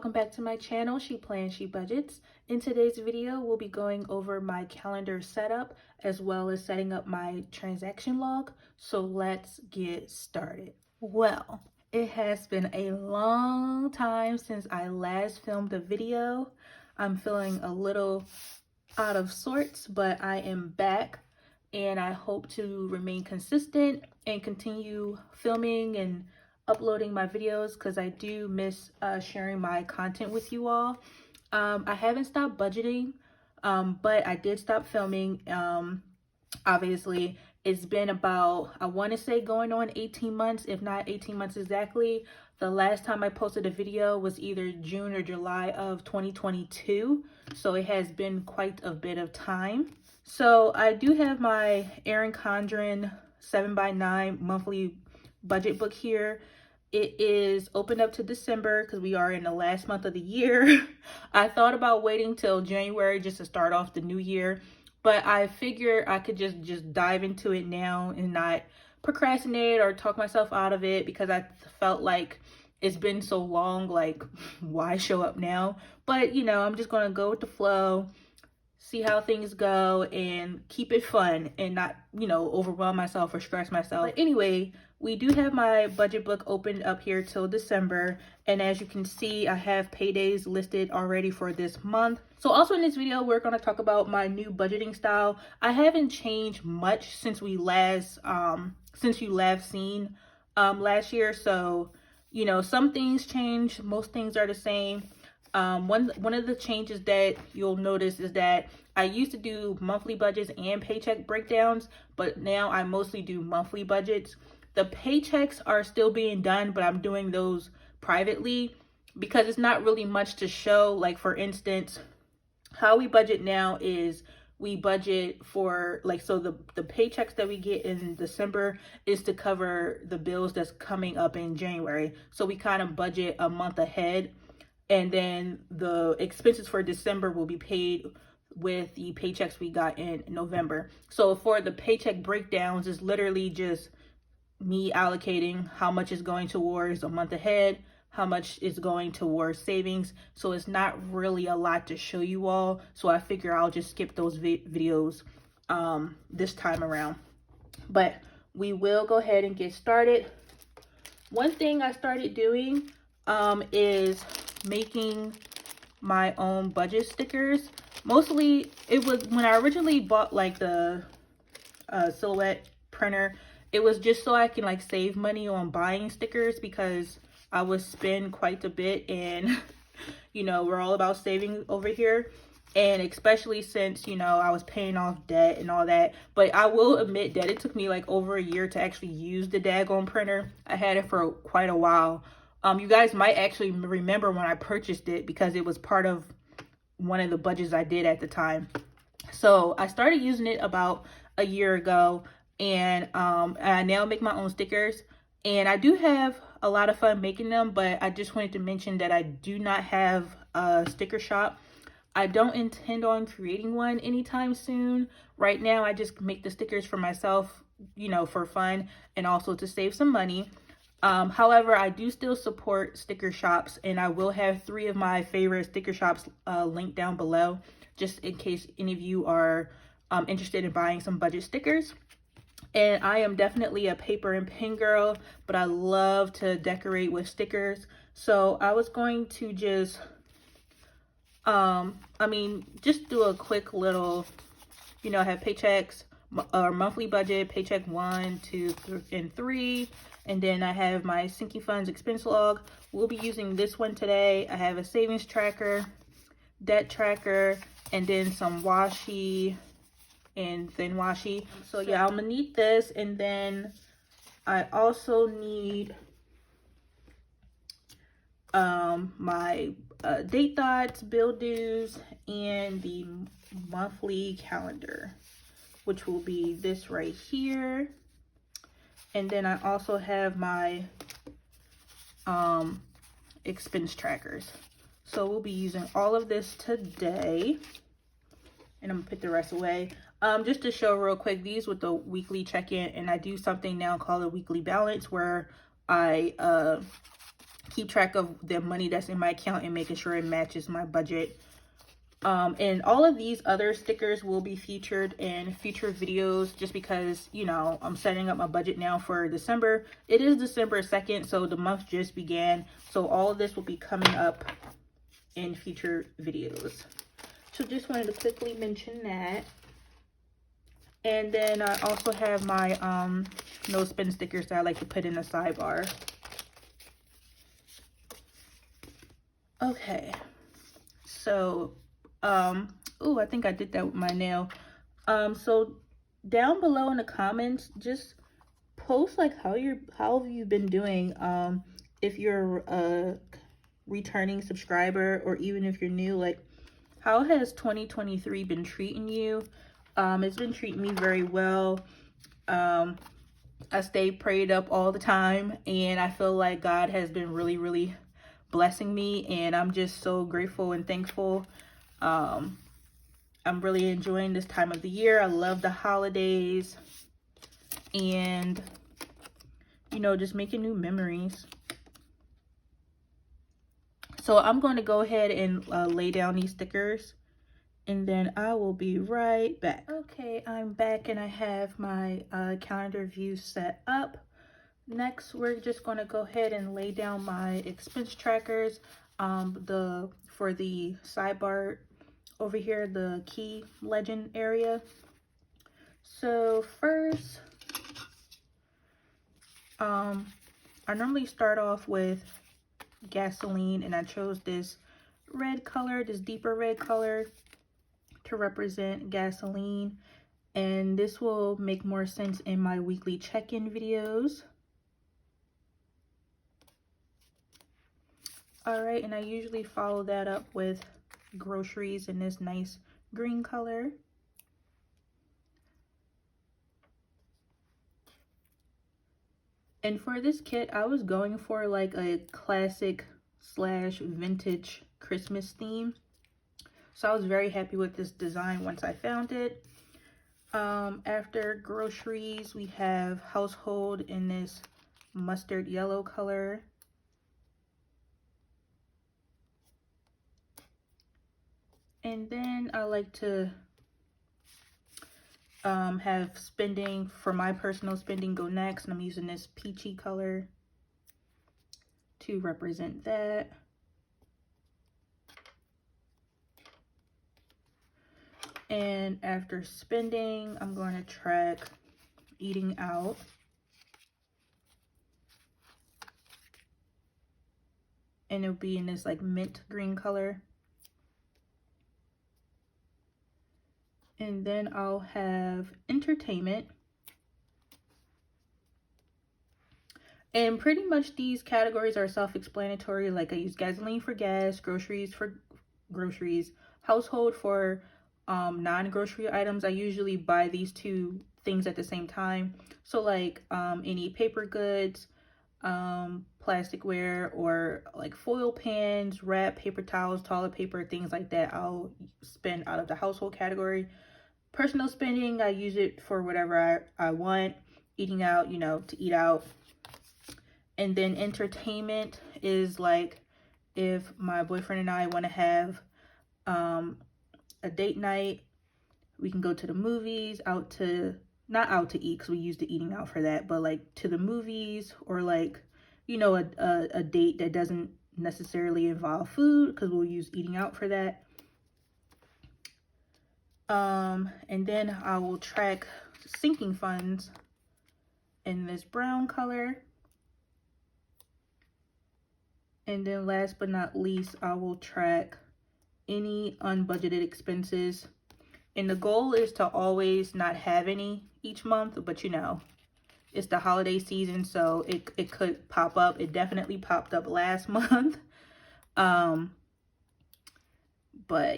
welcome back to my channel, She Plans, She Budgets. In today's video, we'll be going over my calendar setup as well as setting up my transaction log. So let's get started. Well, it has been a long time since I last filmed a video. I'm feeling a little out of sorts, but I am back and I hope to remain consistent and continue filming and uploading my videos because I do miss sharing my content with you all. I haven't stopped budgeting, but I did stop filming. Obviously, it's been about, I want to say going on 18 months, if not 18 months exactly. The last time I posted a video was either June or July of 2022. So it has been quite a bit of time. So I do have my Erin Condren 7x9 monthly budget book here. It is opened up to December because we are in the last month of the year. I thought about waiting till January just to start off the new year, but I figured I could just dive into it now and not procrastinate or talk myself out of it because I felt like it's been so long, like why show up now? But you know, I'm just gonna go with the flow, see how things go and keep it fun and not, you know, overwhelm myself or stress myself. But anyway, we do have my budget book opened up here till December. And as you can see, I have paydays listed already for this month. So also in this video, we're going to talk about my new budgeting style. I haven't changed much since we last, since you last seen last year. So, you know, some things change, most things are the same. One of the changes that you'll notice is that I used to do monthly budgets and paycheck breakdowns, but now I mostly do monthly budgets. The paychecks are still being done, but I'm doing those privately because it's not really much to show. Like for instance, how we budget now is we budget for like, so the paychecks that we get in December is to cover the bills that's coming up in January. So we kind of budget a month ahead. And then the expenses for December will be paid with the paychecks we got in November. So for the paycheck breakdowns, it's literally just me allocating how much is going towards a month ahead, how much is going towards savings. So it's not really a lot to show you all. So I figure I'll just skip those videos this time around. But we will go ahead and get started. One thing I started doing is making my own budget stickers. Mostly it was when I originally bought like the Silhouette printer, it was just so I can like save money on buying stickers because I would spend quite a bit and you know, we're all about saving over here. And especially since, you know, I was paying off debt and all that. But I will admit that it took me like over a year to actually use the daggone printer. I had it for quite a while. You guys might actually remember when I purchased it because it was part of one of the budgets I did at the time. So I started using it about a year ago, and I now make my own stickers. And I do have a lot of fun making them, but I just wanted to mention that I do not have a sticker shop. I don't intend on creating one anytime soon. Right now, I just make the stickers for myself, you know, for fun and also to save some money. However, I do still support sticker shops, and I will have 3 of my favorite sticker shops linked down below, just in case any of you are interested in buying some budget stickers. And I am definitely a paper and pen girl, but I love to decorate with stickers. So I was going to just, just do a quick little, you know, have paychecks or monthly budget, paycheck 1, 2, and 3. And then I have my Sinking Funds expense log. We'll be using this one today. I have a savings tracker, debt tracker, and then some washi and thin washi. So yeah, I'm gonna need this. And then I also need my date thoughts, bill dues, and the monthly calendar, which will be this right here. And then I also have my expense trackers. So we'll be using all of this today. And I'm gonna put the rest away. Just to show real quick, these with the weekly check-in, and I do something now called a weekly balance where I keep track of the money that's in my account and making sure it matches my budget. And all of these other stickers will be featured in future videos, just because, you know, I'm setting up my budget now for December. It is December 2nd, so the month just began. So all of this will be coming up in future videos. So just wanted to quickly mention that. And then I also have my no spin stickers that I like to put in the sidebar. Okay. So oh, I think I did that with my nail. So down below in the comments, just post like how have you been doing. If you're a returning subscriber, or even if you're new, like how has 2023 been treating you? It's been treating me very well. I stay prayed up all the time, and I feel like God has been really blessing me, and I'm just so grateful and thankful. I'm really enjoying this time of the year. I love the holidays, and, you know, just making new memories. So I'm going to go ahead and lay down these stickers, and then I will be right back. Okay, I'm back, and I have my calendar view set up. Next, we're just going to go ahead and lay down my expense trackers. For the sidebar over here, the key legend area. So first, I normally start off with gasoline, and I chose this red color, this deeper red color, to represent gasoline, and this will make more sense in my weekly check-in videos. All right, and I usually follow that up with groceries in this nice green color. And for this kit, I was going for like a classic / vintage Christmas theme. So I was very happy with this design once I found it. After groceries, we have household in this mustard yellow color. And then I like to have spending, for my personal spending, go next, and I'm using this peachy color to represent that. And after spending, I'm going to track eating out. And it'll be in this like mint green color. And then I'll have entertainment. And pretty much these categories are self-explanatory. Like I use gasoline for gas, groceries for groceries, household for non-grocery items. I usually buy these two things at the same time. So like any paper goods, plasticware, or like foil pans, wrap, paper towels, toilet paper, things like that, I'll spend out of the household category. Personal spending, I use it for whatever I want. Eating out, you know, to eat out. And then entertainment is like if my boyfriend and I want to have a date night, we can go to the movies, not out to eat because we use the eating out for that, but like to the movies, or like, you know, a date that doesn't necessarily involve food, because we'll use eating out for that. And then I will track sinking funds in this brown color. And then last but not least, I will track any unbudgeted expenses. And the goal is to always not have any each month, but you know, it's the holiday season, so it could pop up. It definitely popped up last month. But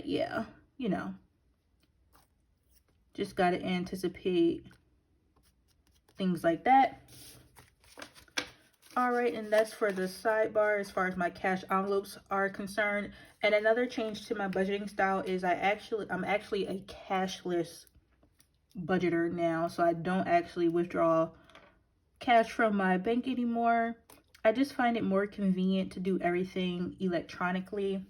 yeah, you know, just got to anticipate things like that. All right, and that's for the sidebar as far as my cash envelopes are concerned. And another change to my budgeting style is I'm actually a cashless budgeter now. So I don't actually withdraw cash from my bank anymore. I just find it more convenient to do everything electronically,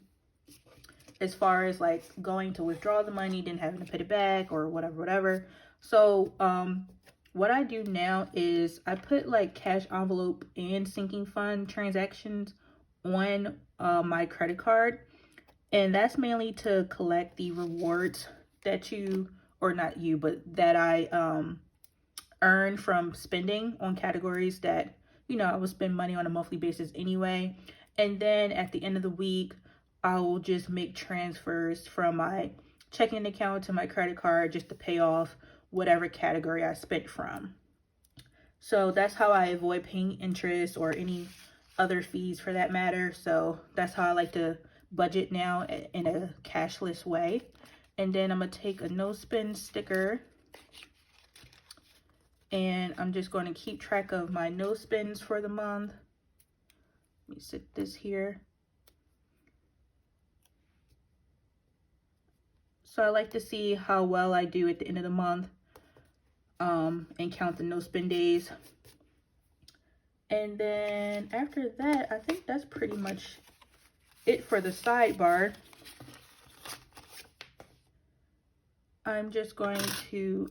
as far as like going to withdraw the money, then having to put it back or whatever. So what I do now is I put like cash envelope and sinking fund transactions on my credit card, and that's mainly to collect the rewards that you, or not you, but that I earn from spending on categories that, you know, I will spend money on a monthly basis anyway. And then at the end of the week, I will just make transfers from my checking account to my credit card just to pay off whatever category I spent from. So that's how I avoid paying interest or any other fees for that matter. So that's how I like to budget now in a cashless way. And then I'm gonna take a no spend sticker, and I'm just going to keep track of my no spends for the month. Let me sit this here. So I like to see how well I do at the end of the month, and count the no spend days. And then after that, I think that's pretty much it for the sidebar. I'm just going to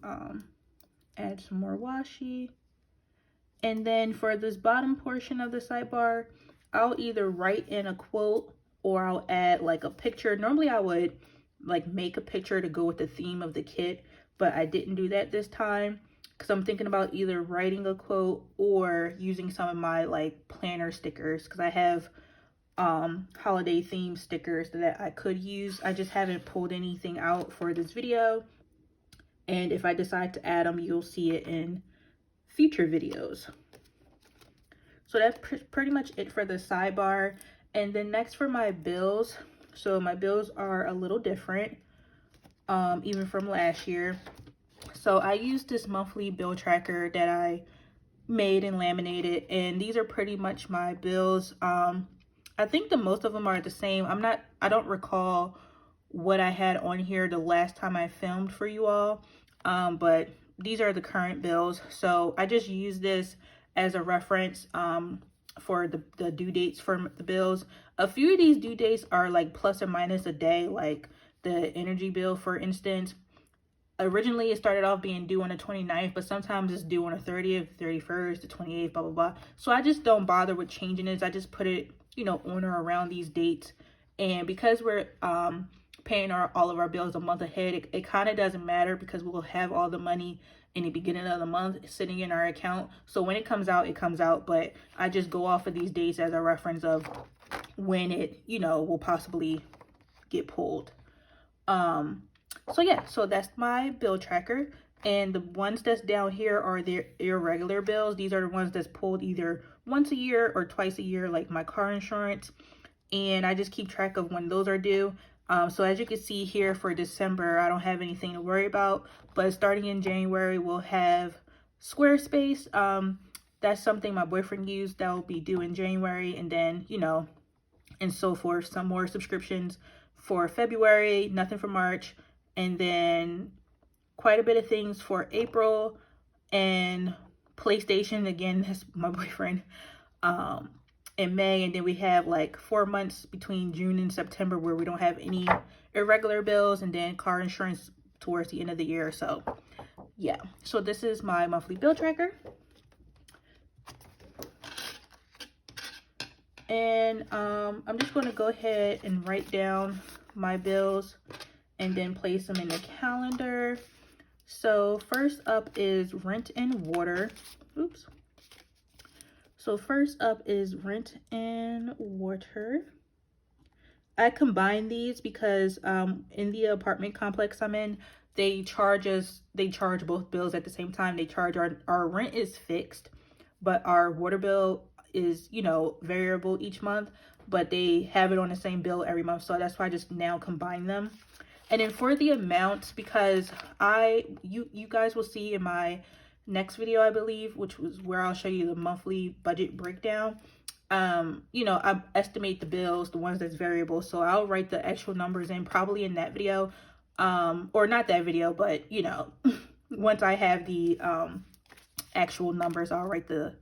add some more washi. And then for this bottom portion of the sidebar, I'll either write in a quote or I'll add like a picture. Normally I would like make a picture to go with the theme of the kit, but I didn't do that this time because I'm thinking about either writing a quote or using some of my like planner stickers, because I have holiday theme stickers that I could use. I just haven't pulled anything out for this video, and if I decide to add them, you'll see it in future videos. So that's pretty much it for the sidebar. And then next for my bills. So my bills are a little different, even from last year. So I used this monthly bill tracker that I made and laminated, and these are pretty much my bills. I think the most of them are the same. I don't recall what I had on here the last time I filmed for you all, but these are the current bills. So I just use this as a reference for the due dates for the bills. A few of these due dates are like plus or minus a day, like the energy bill, for instance. Originally, it started off being due on the 29th, but sometimes it's due on the 30th, 31st, the 28th, blah, blah, blah. So I just don't bother with changing this. I just put it, you know, on or around these dates. And because we're paying all of our bills a month ahead, it kind of doesn't matter because we'll have all the money in the beginning of the month sitting in our account. So when it comes out, it comes out. But I just go off of these dates as a reference of when it, you know, will possibly get pulled. So yeah, so that's my bill tracker. And the ones that's down here are the irregular bills. These are the ones that's pulled either once a year or twice a year, like my car insurance. And I just keep track of when those are due. So as you can see here for December, I don't have anything to worry about. But starting in January, we'll have Squarespace. That's something my boyfriend used that will be due in January. And then, you know, and so forth. Some more subscriptions for February, nothing for March. And then quite a bit of things for April, and PlayStation, again, that's my boyfriend, in May. And then we have like 4 months between June and September where we don't have any irregular bills, and then car insurance towards the end of the year. So yeah, so this is my monthly bill tracker. And I'm just going to go ahead and write down my bills and then place them in the calendar. So first up is rent and water. Oops. So first up is rent and water. I combine these because in the apartment complex I'm in, they charge both bills at the same time. They charge our rent is fixed, but our water bill is, you know, variable each month, but they have it on the same bill every month. So that's why I just now combine them. And then for the amounts, because you guys will see in my next video, I believe, which was where I'll show you the monthly budget breakdown. You know, I estimate the bills, the ones that's variable. So I'll write the actual numbers in probably in that video, or not that video, but you know, once I have the actual numbers, I'll write the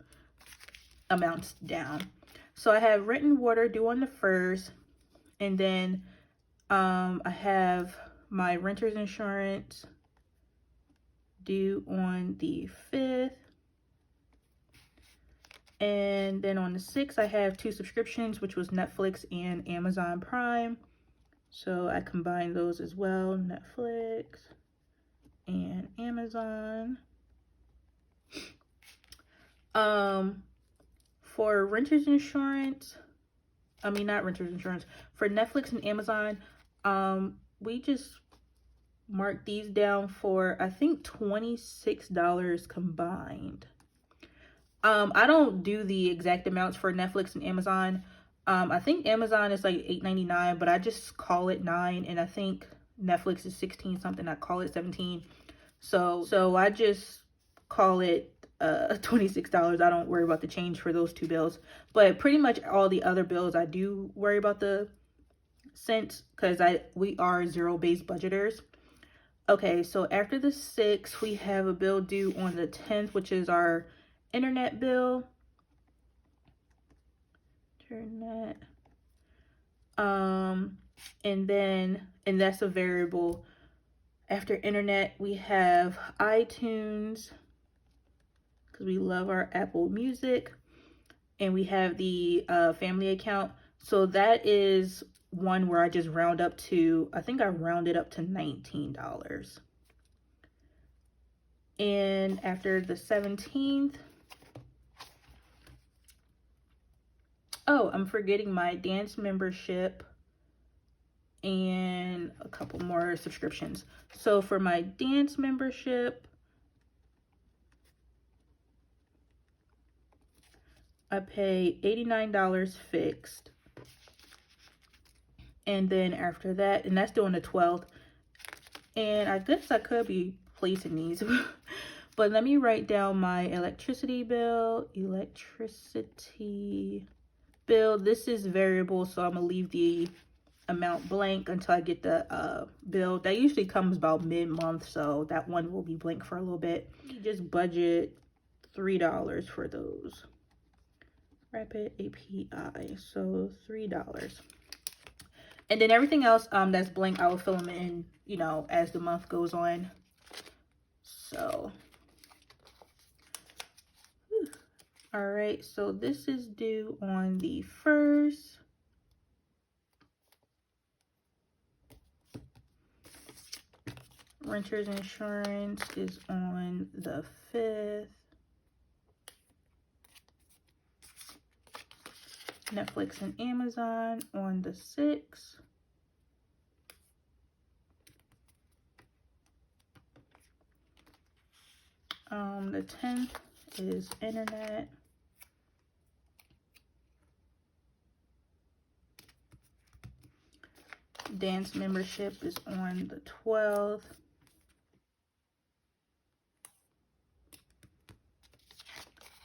amounts down. So I have rent and water due on the 1st, and then I have my renter's insurance due on the 5th. And then on the 6th, I have 2 subscriptions, which was Netflix and Amazon Prime. So I combine those as well, Netflix and Amazon. For renter's insurance, not renter's insurance, for Netflix and Amazon, we just marked these down for, I think, $26 combined. I don't do the exact amounts for Netflix and Amazon. I think Amazon is like $8.99, but I just call it $9, and I think Netflix is 16 something. I call it 17. So I just call it $26. I don't worry about the change for those 2 bills. But pretty much all the other bills I do worry about the cents, because we are zero-based budgeters. Okay, so after the 6th, we have a bill due on the 10th, which is our internet bill. And that's a variable. After internet, we have iTunes, because we love our Apple Music, and we have the family account. So that is one where I just round up to, I think I rounded up to $19. And after the 17th, oh, I'm forgetting my dance membership and a couple more subscriptions. So for my dance membership, I pay $89 fixed. And then after that, and that's due on the 12th. And I guess I could be placing these. But let me write down my electricity bill. This is variable, so I'm going to leave the amount blank until I get the bill. That usually comes about mid-month, so that one will be blank for a little bit. You just budget $3 for those. Rapid API, so $3. And then everything else that's blank, I will fill them in, as the month goes on. So, all right, so this is due on the 1st. Renter's insurance is on the 5th. Netflix and Amazon on the 6th. The 10th is internet. Dance membership is on the 12th.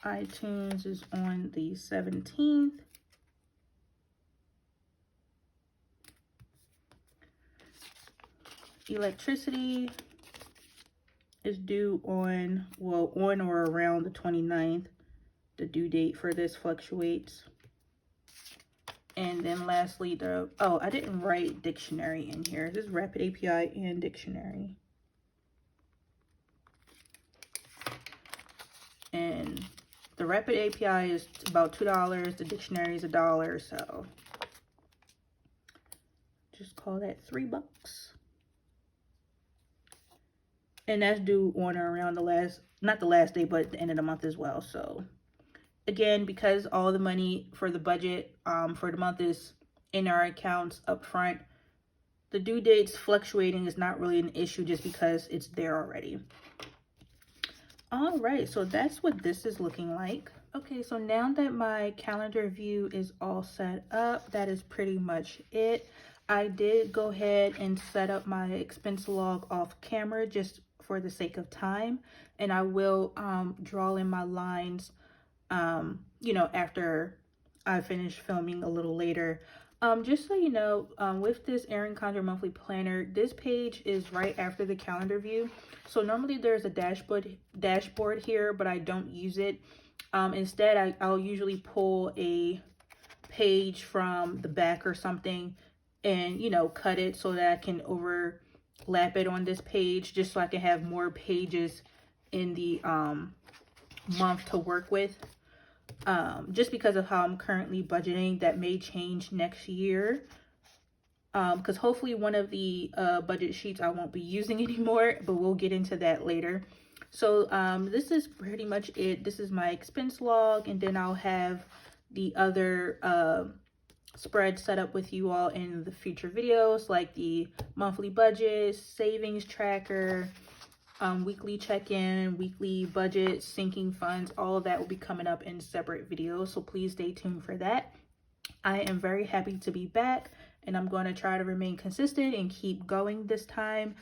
iTunes is on the 17th. Electricity is due on or around the 29th. The due date for this fluctuates. And then lastly, I didn't write dictionary in here. This is Rapid API and dictionary. And the Rapid API is about $2. The dictionary is $1. So just call that $3. And that's due on or around not the last day, but the end of the month as well. So again, because all the money for the budget for the month is in our accounts up front, the due dates fluctuating is not really an issue just because it's there already. All right, so that's what this is looking like. Okay, so now that my calendar view is all set up, that is pretty much it. I did go ahead and set up my expense log off camera just for the sake of time, and I will draw in my lines after I finish filming a little later. Just so you know, with this Erin Condren monthly planner, this page is right after the calendar view. So normally there's a dashboard here, but I don't use it. Instead, I'll usually pull a page from the back or something and, you know, cut it so that I can overlap it on this page, just so I can have more pages in the month to work with. Just because of how I'm currently budgeting. That may change next year, because hopefully one of the budget sheets I won't be using anymore, but we'll get into that later. So this is pretty much it. This is my expense log, and then I'll have the other spread set up with you all in the future videos, like the monthly budget, savings tracker, weekly check-in, weekly budget, sinking funds. All of that will be coming up in separate videos, so please stay tuned for that. I am very happy to be back, and I'm going to try to remain consistent and keep going this time,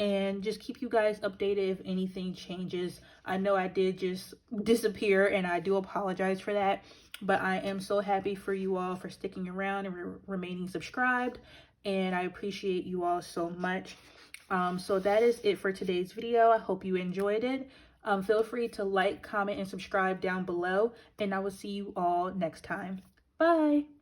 and just keep you guys updated if anything changes. I know I did just disappear, and I do apologize for that, but I am so happy for you all for sticking around and remaining subscribed, and I appreciate you all so much. So that is it for today's video. I hope you enjoyed it. Feel free to like, comment, and subscribe down below, and I will see you all next time. Bye!